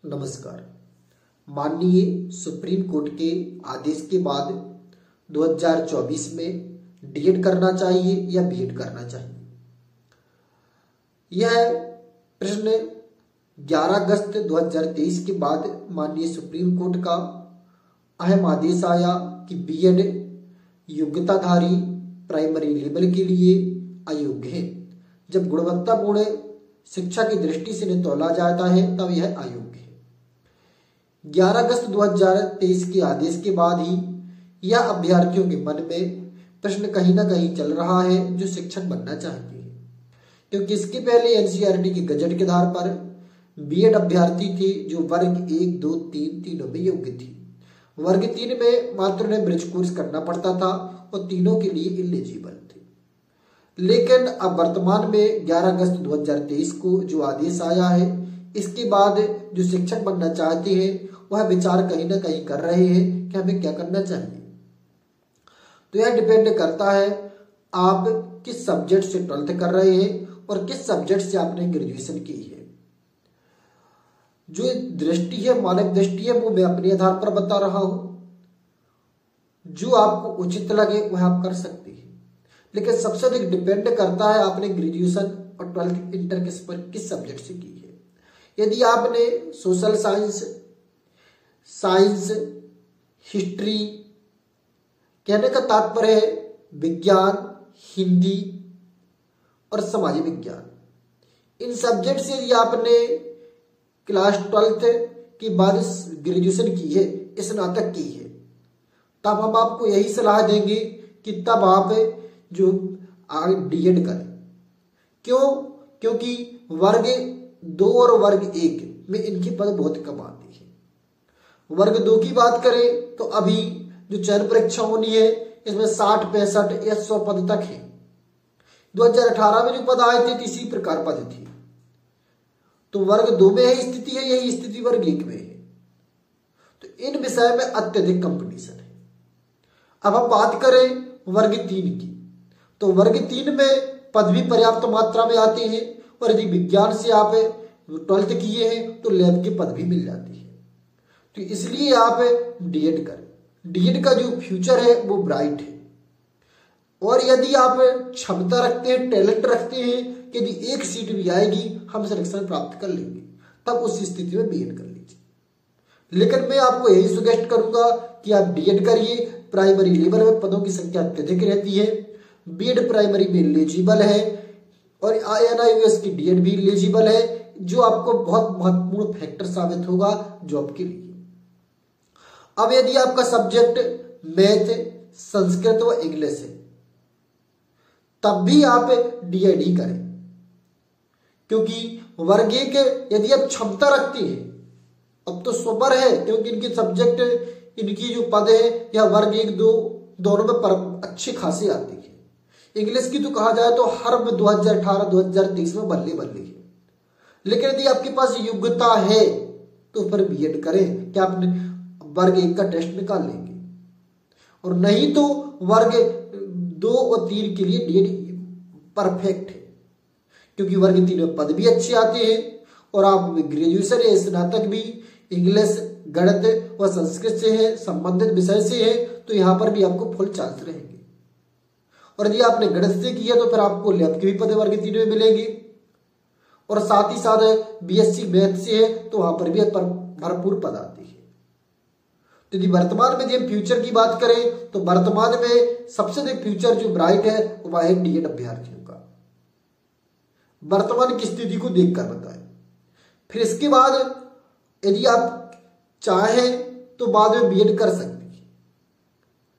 नमस्कार। माननीय supreme court के आदेश के बाद 2024 में डीएड करना चाहिए या बीएड करना चाहिए, यह प्रश्न 11 अगस्त 2023 के बाद माननीय सुप्रीम कोर्ट का अहम आदेश आया कि बीएड योग्यताधारी प्राइमरी लेवल के लिए अयोग्य है। जब गुणवत्तापूर्ण शिक्षा की दृष्टि से इन्हें तौला जाता है तब यह अयोग्य है। 11 अगस्त 2023 के आदेश के बाद ही यह अभ्यर्थियों के मन में प्रश्न कहीं ना कहीं चल रहा है जो शिक्षक बनना चाहते हैं, क्योंकि इसके पहले एनसीईआरटी के गजट के आधार पर बीएड अभ्यर्थी थे जो वर्ग 1, 2, 3 तीनों में योग्य थे। वर्ग 3 में मात्र उन्हें ब्रिज कोर्स करना पड़ता था और तीनों के लिए इलिजिबल थे। लेकिन अब वर्तमान में 11 अगस्त 2023 को जो आदेश आया है, इसके बाद जो शिक्षक बनना चाहते हैं वह विचार कहीं ना कहीं कर रहे हैं कि हमें क्या करना चाहिए। तो यह डिपेंड करता है आप किस सब्जेक्ट से 12th कर रहे हैं और किस सब्जेक्ट से आपने ग्रेजुएशन की है। जो दृष्टि है, मानक दृष्टि है, वो मैं अपने आधार पर बता रहा हूं। जो आपको उचित लगे वह आप कर सकते हैं, लेकिन सबसे अधिक डिपेंड करता है आपने ग्रेजुएशन और 12th इंटर किस सब्जेक्ट से की है। यदि आपने सोशल साइंस, हिस्ट्री, कहने का तात्पर्य है विज्ञान, हिंदी और समाज विज्ञान, इन सब्जेक्ट से यदि आपने क्लास 12th के बाद ग्रेजुएशन की है, स्नातक की है, तब हम आपको यही सलाह देंगे कि तब आप जो डीएड करें। क्यों? क्योंकि वर्ग 2 और वर्ग 1 में इनकी पद बहुत कम आती है। वर्ग 2 की बात करें तो अभी जो चयन परीक्षा होनी है इसमें 60, 65 या 100 पद तक है। 2018 में जो पद आए थे इसी प्रकार पद थे। तो वर्ग 2 में यही स्थिति है, यही स्थिति वर्ग 1 में है। तो इन विषय में अत्यधिक कंपटीशन है। अब हम बात करें वर्ग 3 की, तो वर्ग 3 में पद भी पर्याप्त मात्रा में आते हैं और यदि विज्ञान से आप 12th किए हैं तो लैब के पद भी मिल जाते हैं। तो इसलिए आप डीएड करें। डीएड का जो फ्यूचर है वो ब्राइट है। और यदि आप क्षमता रखते हैं, टैलेंट रखते हैं, यदि एक सीट भी आएगी हम सिलेक्शन प्राप्त कर लेंगे, तब उस स्थिति में बीएड कर लीजिए। लेकिन मैं आपको यही सजेस्ट करूंगा कि आप डीएड करिए। प्राइमरी लेवल में पदों की संख्या अत्यधिक रहती है, बीएड प्राइमरी में एलिजिबल है और एनआईयूएस की डीएड भी एलिजिबल है, जो आपको बहुत महत्वपूर्ण फैक्टर साबित होगा जॉब के लिए। अब यदि आपका सब्जेक्ट मैथ, संस्कृत व इंग्लिश है, तब भी आप डीएड ही करें, क्योंकि वर्ग 1 यदि आप क्षमता रखते हैं, अब तो सुपर है क्योंकि इनके सब्जेक्ट, इनकी जो पद है या वर्ग 1, 2 दोनों में अच्छी खासी आती है। इंग्लिश की तो कहा जाए तो हर 2018-2023 में बल्ले है। लेकिन यदि आपके पास योग्यता है तो फिर बीएड करें कि आपने वर्ग 1 का टेस्ट निकाल लेंगे, और नहीं तो वर्ग 2 और 3 के लिए डीएड परफेक्ट है, क्योंकि वर्ग 3 में पद भी अच्छे आते हैं और आप ग्रेजुएशन या स्नातक भी इंग्लिश, गणित व संस्कृत से है, संबंधित विषय से है, तो यहां पर भी आपको फुल चांस रहेंगे। और यदि आपने गणित से किया तो फिर आपको लैब के भी पद वर्ग 3 में मिलेंगे, और साथ ही साथ बीएससी मैथ से है तो वहां पर भी भरपूर पद आते हैं। तो यदि वर्तमान में जब फ्यूचर की बात करें तो वर्तमान में सबसे अधिक फ्यूचर जो ब्राइट है वह है डीएड अभ्यर्थियों का। वर्तमान की स्थिति को देखकर बताएं। फिर इसके बाद यदि आप चाहें तो बाद में बीएड कर सकते हैं।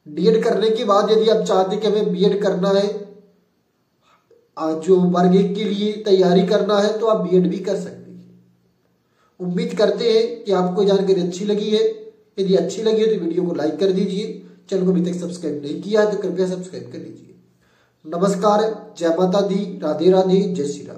डीएड करने के बाद यदि आप चाहते कि हमें बीएड करना है, जो वर्ग 1 के लिए तैयारी करना है, तो आप बीएड भी कर सकते हैं। उम्मीद करते हैं कि आपको जानकारी अच्छी लगी है। यदि अच्छी लगी है तो वीडियो को लाइक कर दीजिए। चैनल को अभी तक सब्सक्राइब नहीं किया है तो कृपया सब्सक्राइब कर लीजिए। नमस्कार, जय माता दी, राधे राधे, जय श्री राम।